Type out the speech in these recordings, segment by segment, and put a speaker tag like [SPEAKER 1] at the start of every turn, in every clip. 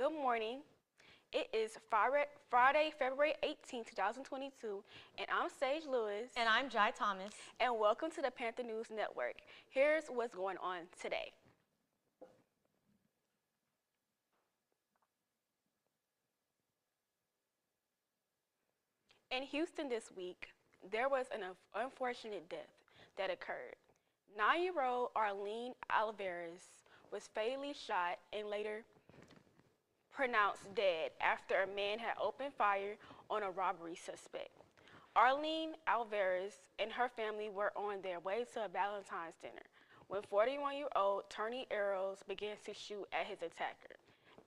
[SPEAKER 1] Good morning. It is Friday, February 18, 2022, and I'm Sage Lewis.
[SPEAKER 2] And I'm Jai Thomas.
[SPEAKER 1] And welcome to the Panther News Network. Here's what's going on today. In Houston this week, there was an unfortunate death that occurred. 9-year-old Arlene Alvarez was fatally shot and later pronounced dead after a man had opened fire on a robbery suspect. Arlene Alvarez and her family were on their way to a Valentine's dinner when 41-year-old Tony Arrows began to shoot at his attacker,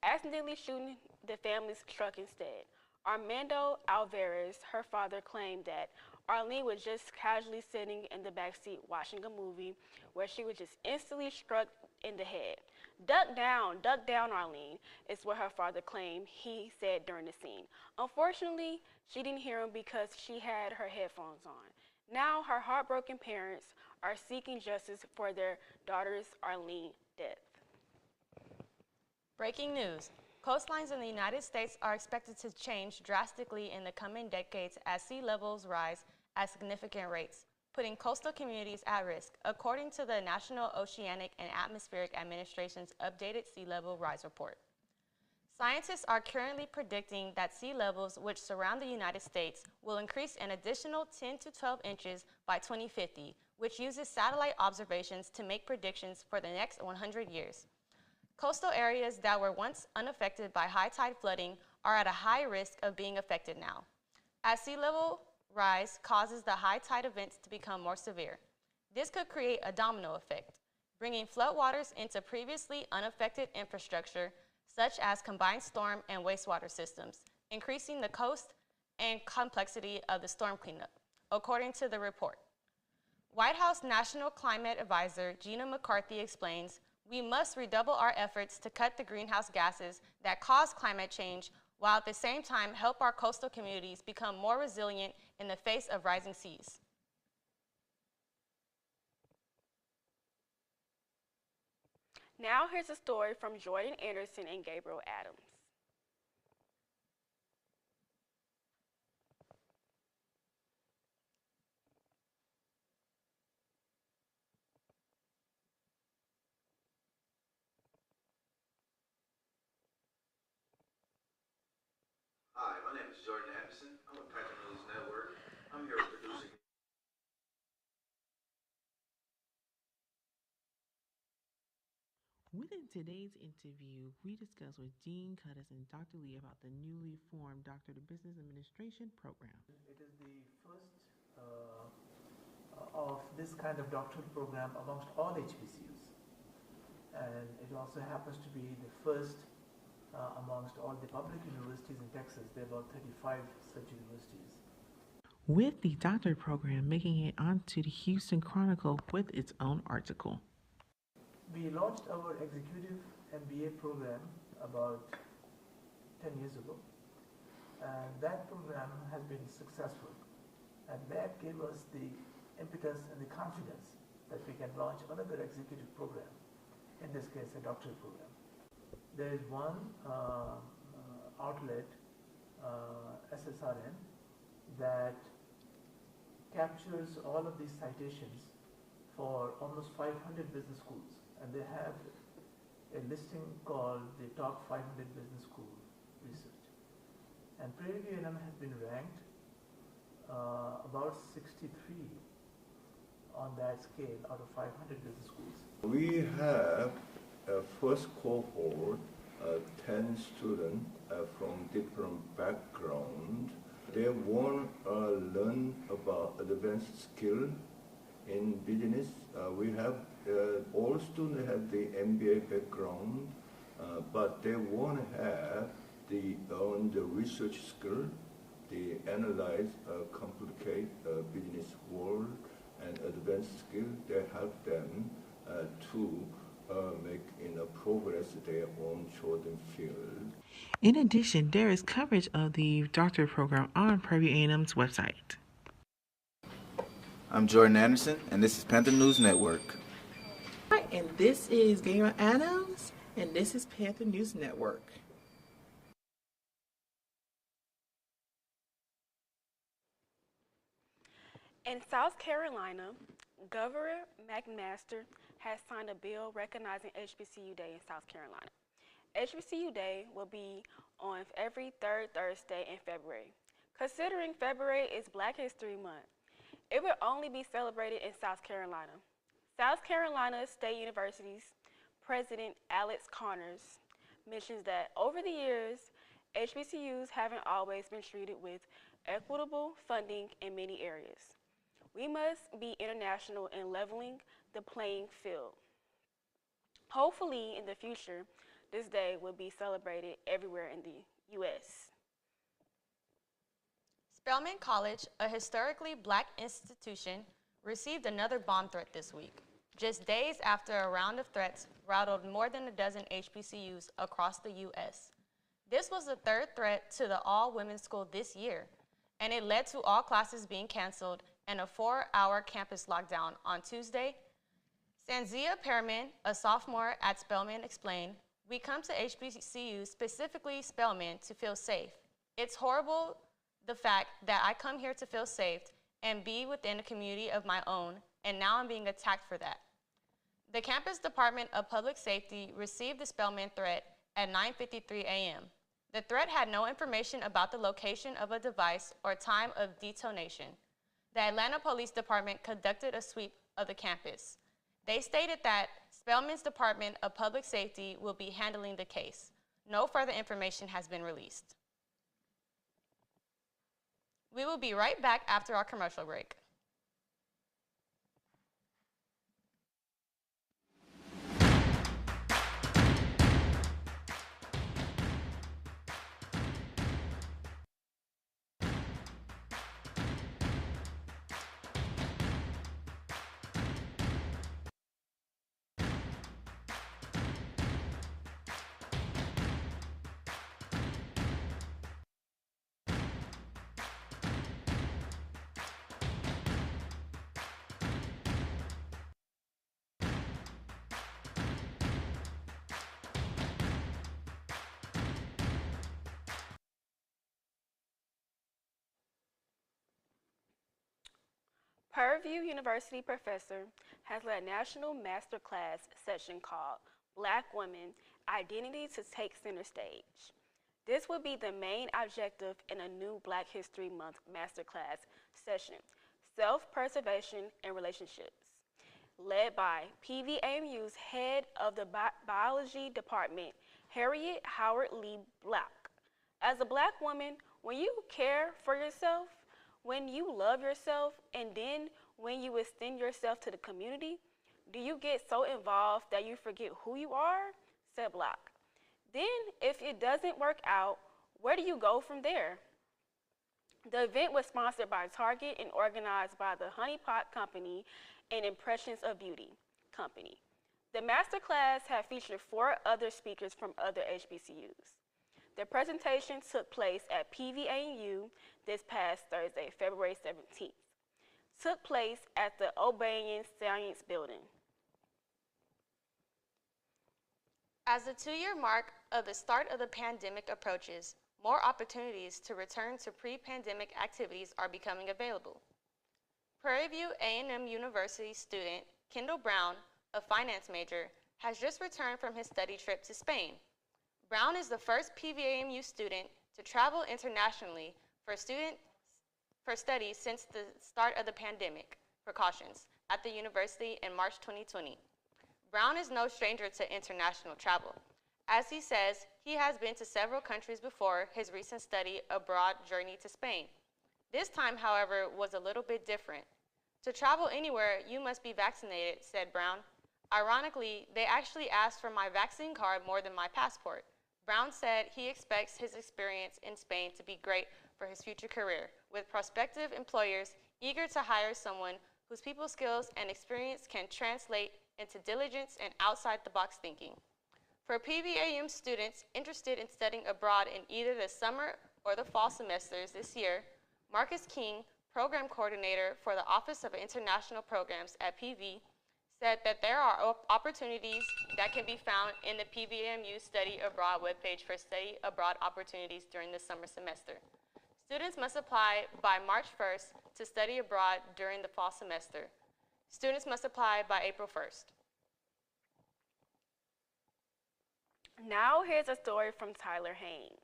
[SPEAKER 1] accidentally shooting the family's truck instead. Armando Alvarez, her father, claimed that Arlene was just casually sitting in the backseat watching a movie where she was just instantly struck in the head. Duck down, Arlene, is what her father claimed he said during the scene. Unfortunately, she didn't hear him because she had her headphones on. Now, her heartbroken parents are seeking justice for their daughter's Arlene death.
[SPEAKER 2] Breaking news. Coastlines in the United States are expected to change drastically in the coming decades as sea levels rise at significant rates, putting coastal communities at risk, according to the National Oceanic and Atmospheric Administration's updated sea level rise report. Scientists are currently predicting that sea levels which surround the United States will increase an additional 10 to 12 inches by 2050, which uses satellite observations to make predictions for the next 100 years. Coastal areas that were once unaffected by high tide flooding are at a high risk of being affected now, as sea level rise causes the high tide events to become more severe. This could create a domino effect, bringing floodwaters into previously unaffected infrastructure, such as combined storm and wastewater systems, increasing the cost and complexity of the storm cleanup, according to the report. White House National Climate Advisor Gina McCarthy explains, "We must redouble our efforts to cut the greenhouse gases that cause climate change while at the same time help our coastal communities become more resilient in the face of rising seas."
[SPEAKER 1] Now here's a story from Jordan Anderson and Gabriel Adams.
[SPEAKER 3] Hi, my name is Jordan Anderson. I'm with Panther News Network. I'm here producing.
[SPEAKER 4] Within today's interview, we discuss with Dean Cuddes and Dr. Lee about the newly formed Doctor of Business Administration program.
[SPEAKER 5] It is the first of this kind of doctoral program amongst all HBCUs, and it also happens to be the first amongst all the public universities in Texas. There are about 35 such universities.
[SPEAKER 4] With the doctorate program making it onto the Houston Chronicle with its own article.
[SPEAKER 5] We launched our executive MBA program about 10 years ago, and that program has been successful, and that gave us the impetus and the confidence that we can launch another executive program, in this case a doctorate program. There is one outlet, SSRN, that captures all of these citations for almost 500 business schools, and they have a listing called the Top 500 Business School Research. And Prairie View A&M has been ranked about 63 on that scale out of 500 business schools.
[SPEAKER 6] We have a first cohort, 10 students from different backgrounds. They want to learn about advanced skill in business. We have all students have the MBA background, but they want to have the research skill, they analyze complicate business world and advanced skill. They help them to make progress their own chosen field.
[SPEAKER 4] In addition, there is coverage of the doctorate program on Prairie View A&M's website.
[SPEAKER 7] I'm Jordan Anderson, and this is Panther News Network.
[SPEAKER 8] Hi, and this is Gabriel Adams, and this is Panther News Network.
[SPEAKER 1] In South Carolina, Governor McMaster has signed a bill recognizing HBCU Day in South Carolina. HBCU Day will be on every third Thursday in February. Considering February is Black History Month, it will only be celebrated in South Carolina. South Carolina State University's President Alex Connors mentions that over the years, HBCUs haven't always been treated with equitable funding in many areas. We must be international in leveling the playing field. Hopefully, in the future, this day will be celebrated everywhere in the U.S.
[SPEAKER 2] Spelman College, a historically Black institution, received another bomb threat this week, just days after a round of threats rattled more than a dozen HBCUs across the U.S. This was the third threat to the all-women's school this year, and it led to all classes being canceled and a 4-hour campus lockdown on Tuesday. Sanzia Perriman, a sophomore at Spelman, explained, "We come to HBCU, specifically Spelman, to feel safe. It's horrible the fact that I come here to feel safe and be within a community of my own, and now I'm being attacked for that." The campus Department of Public Safety received the Spelman threat at 9:53 a.m. The threat had no information about the location of a device or time of detonation. The Atlanta Police Department conducted a sweep of the campus. They stated that Spelman's Department of Public Safety will be handling the case. No further information has been released. We will be right back after our commercial break.
[SPEAKER 1] Purdue University professor has led a national masterclass session called Black Women, Identity to Take Center Stage. This will be the main objective in a new Black History Month masterclass session, Self-Preservation and Relationships, led by PVAMU's head of the biology department, Harriet Howard Lee Black. As a Black woman, when you care for yourself, when you love yourself, and then when you extend yourself to the community, do you get so involved that you forget who you are? Said Black. Then, if it doesn't work out, where do you go from there? The event was sponsored by Target and organized by the Honey Pot Company and Impressions of Beauty Company. The masterclass had featured 4 other speakers from other HBCUs. The presentation took place at PVAU this past Thursday, February 17th. Took place at the O'Banion Science Building.
[SPEAKER 2] As the 2-year mark of the start of the pandemic approaches, more opportunities to return to pre-pandemic activities are becoming available. Prairie View A&M University student Kendall Brown, a finance major, has just returned from his study trip to Spain. Brown is the first PVAMU student to travel internationally for studies since the start of the pandemic precautions at the university in March 2020. Brown is no stranger to international travel. As he says, he has been to several countries before his recent study abroad journey to Spain. This time, however, was a little bit different. To travel anywhere, you must be vaccinated, said Brown. Ironically, they actually asked for my vaccine card more than my passport. Brown said he expects his experience in Spain to be great for his future career, with prospective employers eager to hire someone whose people skills and experience can translate into diligence and outside-the-box thinking. For PVAM students interested in studying abroad in either the summer or the fall semesters this year, Marcus King, program coordinator for the Office of International Programs at PV, said that there are opportunities that can be found in the PVAMU Study Abroad webpage for study abroad opportunities during the summer semester. Students must apply by March 1st to study abroad during the fall semester. Students must apply by April 1st.
[SPEAKER 1] Now here's a story from Tyler Haynes.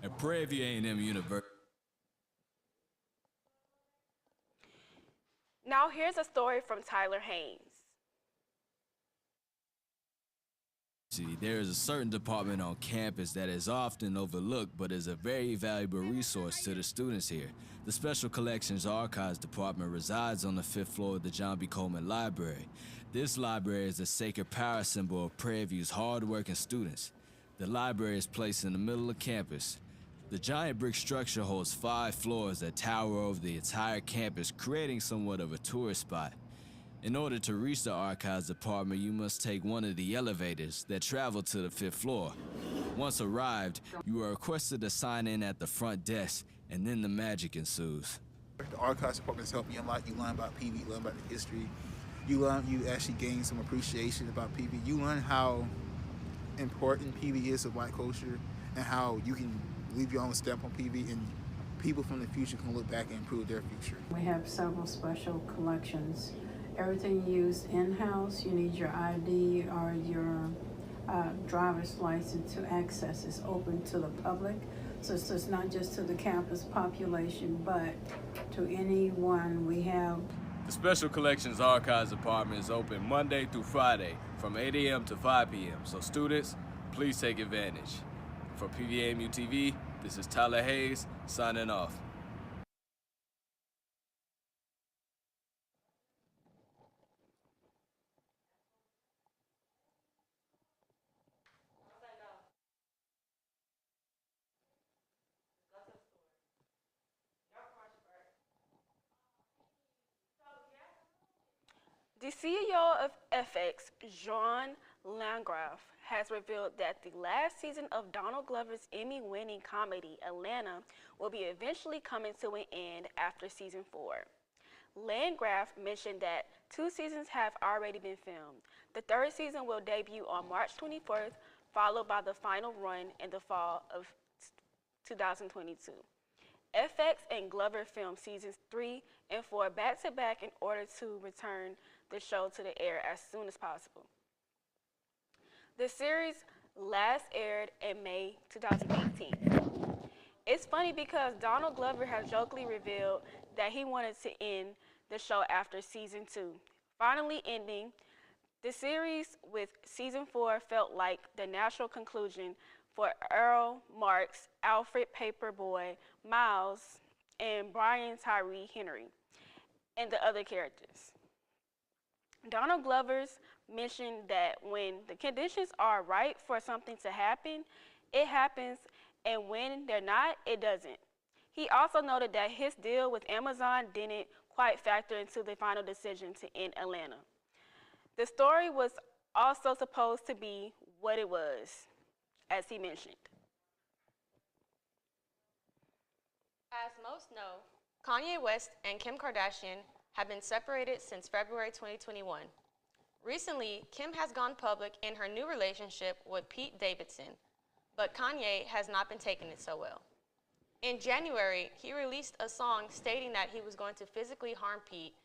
[SPEAKER 8] At Prairie View A&M University.
[SPEAKER 1] Now here's a story from Tyler Haynes.
[SPEAKER 8] There is a certain department on campus that is often overlooked but is a very valuable resource to the students here. The Special Collections Archives Department resides on the 5th floor of the John B. Coleman Library. This library is a sacred power symbol of Prairie View's hard-working students. The library is placed in the middle of campus. The giant brick structure holds 5 floors that tower over the entire campus, creating somewhat of a tourist spot. In order to reach the archives department, you must take one of the elevators that travel to the 5th floor. Once arrived, you are requested to sign in at the front desk, and then the magic ensues.
[SPEAKER 9] The archives department has helped me a lot. You learn about PV, you learn about the history. You actually gain some appreciation about PV. You learn how important PV is to Black culture and how you can leave your own stamp on PV, and people from the future can look back and improve their future.
[SPEAKER 10] We have several special collections. Everything used in-house, you need your ID or your driver's license to access. Is open to the public. So it's not just to the campus population, but to anyone. We have.
[SPEAKER 8] The Special Collections Archives Department is open Monday through Friday from 8 a.m. to 5 p.m. So students, please take advantage. For PVAMU TV, this is Tyler Hayes signing off.
[SPEAKER 1] The CEO of FX, Jean Landgraf, has revealed that the last season of Donald Glover's Emmy-winning comedy, Atlanta, will be eventually coming to an end after season 4. Landgraf mentioned that 2 seasons have already been filmed. The 3rd season will debut on March 24th, followed by the final run in the fall of 2022. FX and Glover filmed seasons 3 and 4 back-to-back in order to return the show to the air as soon as possible. The series last aired in May 2018. It's funny because Donald Glover has jokingly revealed that he wanted to end the show after season 2. Finally ending, the series with season 4 felt like the natural conclusion for Earl Marks, Alfred Paperboy, Miles, and Brian Tyree Henry, and the other characters. Donald Glover's mentioned that when the conditions are right for something to happen, it happens, and when they're not, it doesn't. He also noted that his deal with Amazon didn't quite factor into the final decision to end Atlanta. The story was also supposed to be what it was, as he mentioned.
[SPEAKER 2] As most know, Kanye West and Kim Kardashian have been separated since February 2021. Recently, Kim has gone public in her new relationship with Pete Davidson, but Kanye has not been taking it so well. In January, he released a song stating that he was going to physically harm Pete,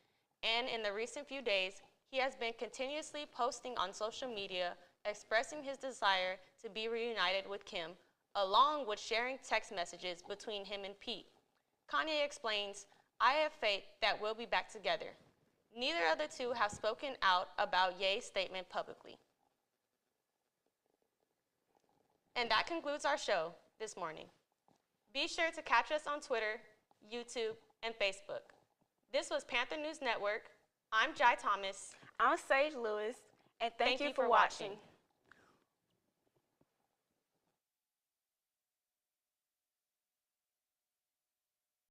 [SPEAKER 2] and in the recent few days, he has been continuously posting on social media expressing his desire to be reunited with Kim, along with sharing text messages between him and Pete. Kanye explains, "I have faith that we'll be back together." Neither of the two have spoken out about Ye's statement publicly. And that concludes our show this morning. Be sure to catch us on Twitter, YouTube, and Facebook. This was Panther News Network. I'm Jai Thomas.
[SPEAKER 1] I'm Sage Lewis, and thank you for watching.